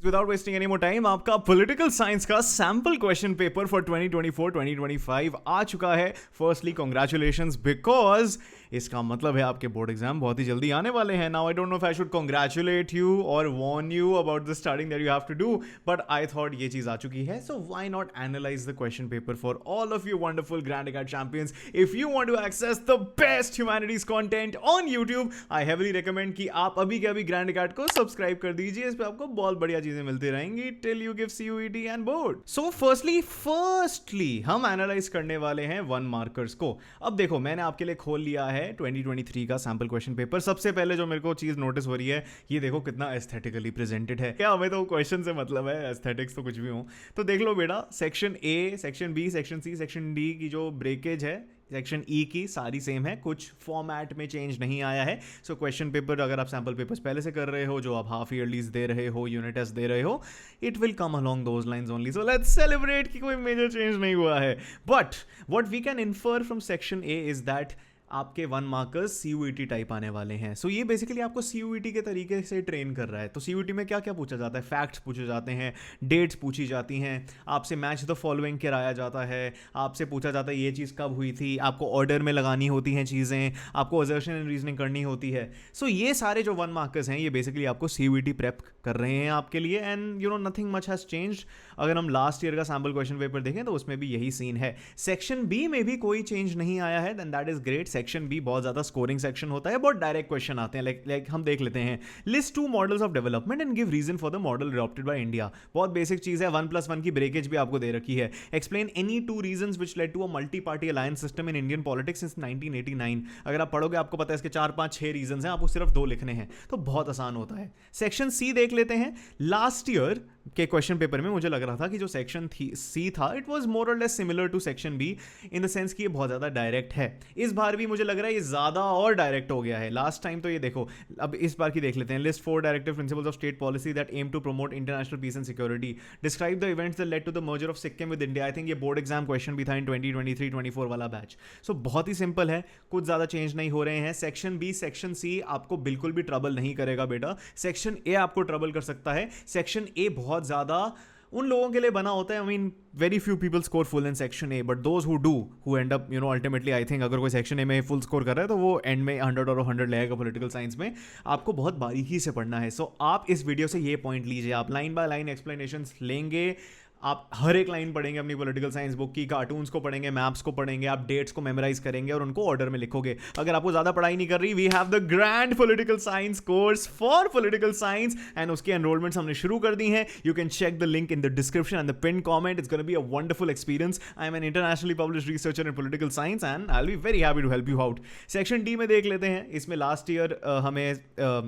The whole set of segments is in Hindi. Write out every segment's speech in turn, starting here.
Without wasting any more time, आपका पॉलिटिकल साइंस का सैंपल क्वेश्चन पेपर फॉर 2024-2025 आ चुका है. फर्स्टली कॉन्ग्रेचुलेशंस, बिकॉज इसका मतलब है आपके बोर्ड एग्जाम बहुत ही जल्दी आने वाले हैं. Now I don't know if I should congratulate you और warn you about the starting that you have to do, but I thought ये चीज आ चुकी है, so why not analyse the question paper for all of you wonderful grand account champions. If you want to access the best humanities content on YouTube, I heavily recommend कि आप अभी के अभी ग्रैंड अकाउंट को सब्सक्राइब कर दीजिए. इस पे आपको बहुत बढ़िया चीजें मिलती रहेंगी till you give CUET and board. So firstly हम एनालाइज करने वाले हैं वन मार्कर्स को. अब देखो, मैंने आपके लिए खोल लिया है 2023 का सैंपल क्वेश्चन पेपर. सबसे पहले जो मेरे को चीज नोटिस हो रही है, ये देखो कितना एस्थेटिकली प्रेजेंटेड है. क्या हमें तो क्वेश्चन से मतलब है, एस्थेटिक्स तो कुछ भी हो. तो देख लो बेटा, section A, section B, section C, section D की जो ब्रेकेज है, सेक्शन ई की सारी सेम है, कुछ फॉर्मेट में चेंज नहीं आया है. सो क्वेश्चन पेपर अगर आप सैंपल पेपर्स पहले से कर रहे हो, जो आप हाफ ईयरलीज दे रहे हो, यूनिट टेस्ट दे रहे हो, it will come along those lines only. So let's celebrate कि कोई मेजर चेंज नहीं हुआ है. But what we can infer from section A is that आपके वन मार्कर्स CUET टाइप आने वाले हैं. सो ये बेसिकली आपको CUET के तरीके से ट्रेन कर रहा है. तो CUET में क्या क्या पूछा जाता है? फैक्ट्स पूछे जाते हैं, डेट्स पूछी जाती हैं, आपसे मैच द फॉलोइंग कराया जाता है, आपसे पूछा जाता है ये चीज़ कब हुई थी, आपको ऑर्डर में लगानी होती हैं चीज़ें, आपको असर्शन एंड रीजनिंग करनी होती है. सो ये सारे जो वन मार्कर्स हैं, ये बेसिकली आपको CUET प्रेप कर रहे हैं आपके लिए. And you know nothing much has changed. अगर हम लास्ट ईयर का सैम्पल क्वेश्चन पेपर देखें तो उसमें भी यही सीन है. सेक्शन बी में भी कोई चेंज नहीं आया है, then that is great. Section B बहुत ज़्यादा स्कोरिंग सेक्शन होता है, बहुत डायरेक्ट क्वेश्चन आते हैं. लाइक हम देख लेते हैं, list 2 models of development and give reason for the model adopted by India. बहुत बेसिक चीज़ है. 1+1 की ब्रेकेज भी आपको दे रखी है. Explain any 2 reasons which led to a multi party alliance system in Indian politics since 1989. अगर आप पढ़ोगे आपको पता है इसके 4-5-6 रीजंस हैं, आपको सिर्फ 2 लिखने हैं, तो बहुत आसान होता है. सेक्शन सी देख लेते हैं. लास्ट ईयर के क्वेश्चन पेपर में मुझे लग रहा था कि जो सेक्शन सी था, it was more or less similar to section B in the sense कि ये बहुत ज़्यादा डायरेक्ट है. इस बार भी मुझे लग रहा है ये ज़्यादा और डायरेक्ट हो गया है. लास्ट टाइम तो ये देखो, अब इस बार की देख लेते हैं. List 4 directive principles of state policy that aim to promote international peace and security. Describe the events that led to the merger of Sikkim with India. I think ये बोर्ड एग्जाम क्वेश्चन भी था इन 2023-24 वाला बैच. सो बहुत ही सिंपल है, कुछ ज़्यादा चेंज नहीं हो रहे हैं. सेक्शन बी, सेक्शन सी आपको बिल्कुल भी ट्रबल नहीं करेगा बेटा. सेक्शन ए आपको ट्रबल कर सकता है. सेक्शन ए बहुत ज़्यादा उन लोगों के लिए बना होता है. I mean very few people score full in section A, but those who do, who and up you know ultimately, I think अगर कोई सेक्शन ए में फुल स्कोर कर रहा है तो वो एंड में 100 और 100 लेगा पॉलिटिकल साइंस में. आपको बहुत बारीकी से पढ़ना है. सो आप इस वीडियो से ये पॉइंट लीजिए, आप लाइन बाय लाइन एक्सप्लेनेशंस लेंगे, आप हर एक लाइन पढ़ेंगे अपनी पॉलिटिकल साइंस बुक की, कार्टून्स को पढ़ेंगे, मैप्स को पढ़ेंगे, आप डेट्स को मेमोराइज करेंगे और उनको ऑर्डर में लिखोगे. अगर आपको ज़्यादा पढ़ाई नहीं कर रही, we have the grand political science course for political science and उसकी एनरोलमेंट्स हमने शुरू कर दी हैं. You can check the link in the description and the pin comment. It's gonna be a wonderful experience. I am an internationally published researcher in political science and I will be very happy to help you out. Section D में देख लेते हैं. इसमें लास्ट ईयर हमें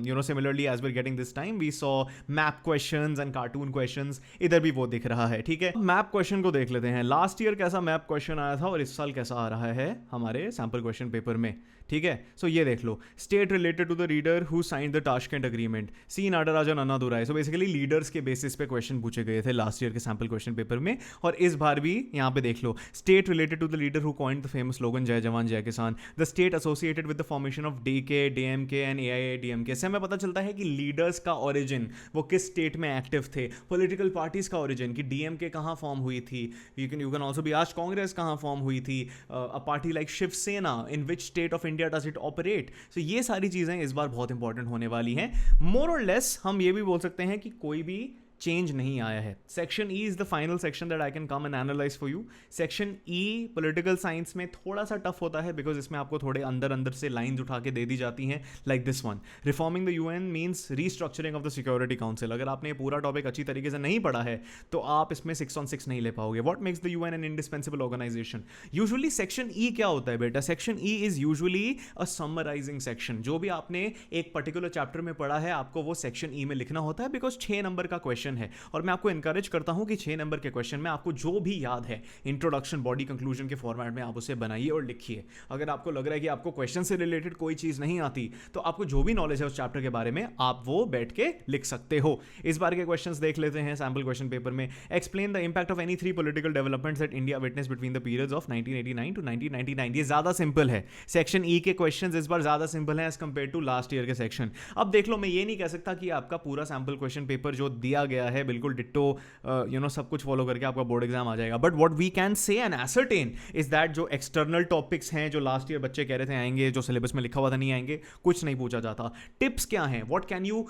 you know similarly as were getting this time we saw map questions and cartoon questions. इधर भी वो दिख रहा है. ठीक है, मैप क्वेश्चन को देख लेते हैं. लास्ट ईयर कैसा मैप क्वेश्चन आया था और इस साल कैसा आ रहा है हमारे सैंपल क्वेश्चन पेपर में. ठीक है, सो ये देख लो. State related to the leader who signed the Tashkent agreement, C Natarajan Annadurai. So basically leaders के बेसिस पे क्वेश्चन पूछे गए थे लास्ट ईयर के सैंपल क्वेश्चन पेपर में, और इस बार भी यहाँ पे देख लो. State related to the leader who coined the famous slogan जय जवान जय किसान. The state associated with the formation of DK, DMK and AIADMK. इससे हमें पता चलता है कि लीडर्स का ओरिजिन वो किस स्टेट में एक्टिव थे. पॉलिटिकल पार्टीज का ओरिजिन कि DMK कहाँ फॉर्म हुई थी. You can also be asked Congress कहाँ फॉर्म हुई थी. A party like Shiv Sena, in which state of India does it operate. So ये सारी चीज़ें इस बार बहुत इंपॉर्टेंट होने वाली हैं. More or less हम ये भी बोल सकते हैं कि कोई भी चेंज नहीं आया है. Section E is the final section that I can come and analyse for you. Section E political science में थोड़ा सा टफ होता है बिकॉज इसमें आपको थोड़े अंदर अंदर से लाइंस उठा के दे दी जाती हैं. Like this one, reforming the UN means restructuring of the security council. अगर आपने ये पूरा टॉपिक अच्छी तरीके से नहीं पढ़ा है तो आप इसमें 6 on 6 नहीं ले पाओगे. What makes the UN an indispensable organisation. Usually section E क्या होता है बेटा? Section E is usually a summarising section. जो भी आपने एक पर्टिकुलर चैप्टर में पढ़ा है आपको वो सेक्शन ई में लिखना होता है बिकॉज 6 नंबर का क्वेश्चन है. और मैं आपको एनकरेज करता हूं कि 6 नंबर के क्वेश्चन में आपको जो भी याद है इंट्रोडक्शन, बॉडी, कंक्लूजन के फॉर्मेट में आप उसे बनाइए और लिखिए. अगर आपको लग रहा है कि आपको क्वेश्चन से रिलेटेड कोई चीज नहीं आती तो आपको जो भी नॉलेज है उस चैप्टर के बारे में आप वो बैठ के लिख सकते हो. इस बार के क्वेश्चंस देख लेते हैं सैंपल क्वेश्चन पेपर में. Explain the impact of any 3 political developments that India witness between the periods of 1989 to 1999. ये ज्यादा सिंपल है. सेक्शन ई के क्वेश्चंस इस बार ज्यादा सिंपल है as compare to last year के सेक्शन. अब देख लो, मैं ये नहीं कह सकता कि आपका पूरा सैंपल क्वेश्चन पेपर जो दिया गया गया है, बिल्कुल डिट्टो सब कुछ फॉलो करके आपका बोर्ड एग्जाम आ जाएगा. But what we can say and ascertain is that जो एक्सटर्नल टॉपिक्स हैं जो लास्ट ईयर बच्चे कह रहे थे आएंगे, जो सिलेबस में लिखा हुआ था नहीं आएंगे, कुछ नहीं पूछा जाता. टिप्स क्या हैं? What can you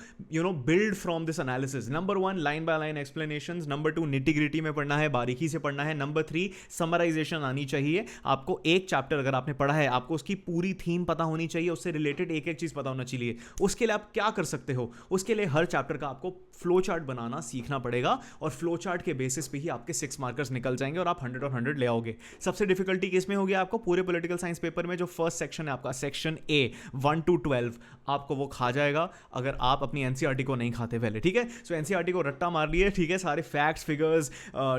build from this analysis? Number 1, line by line explanations. Number 2, nitty-gritty में पढ़ना है, बारीकी से पढ़ना है. नंबर 3, समराइजेशन आनी चाहिए. आपको एक चैप्टर अगर आपने पढ़ा है, आपको उसकी पूरी थीम पता होनी चाहिए, उससे रिलेटेड एक एक चीज पता होना चाहिए. उसके लिए आप क्या कर सकते हो? उसके लिए हर चैप्टर का आपको फ्लो चार्ट बनाना सीखना पड़ेगा, और फ्लो चार्ट के बेसिस पे ही आपके 6 मार्कर्स निकल जाएंगे और आप 100 और 100 ले आओगे. सबसे डिफिकल्टी किस में होगी आपको? पूरे पॉलिटिकल साइंस पेपर में जो फर्स्ट सेक्शन है आपका, सेक्शन ए 1 to 12, आपको वो खा जाएगा अगर आप अपनी एनसीईआरटी को नहीं खाते पहले. ठीक है, सो एनसीईआरटी को रट्टा मार लिए. ठीक है, सारे फैक्ट्स, फिगर्स,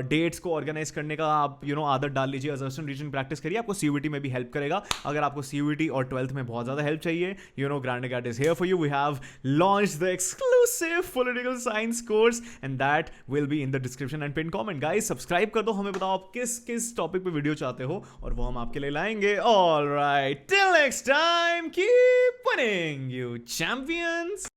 डेट्स को ऑर्गेनाइज करने का आप आदत डाल लीजिए. असर्शन रीजन प्रैक्टिस करिए, आपको सीयूईटी में भी हेल्प करेगा. अगर आपको सीयूईटी और 12th में बहुत ज्यादा हेल्प चाहिए, grand academy is here for you. We have launched the exclusive political science course and that will be in the description and pin comment. Guys, subscribe कर दो, हमें बताओ आप किस किस टॉपिक पे वीडियो चाहते हो और वो हम आपके लिए लाएंगे. Alright, till next time, keep winning you champions.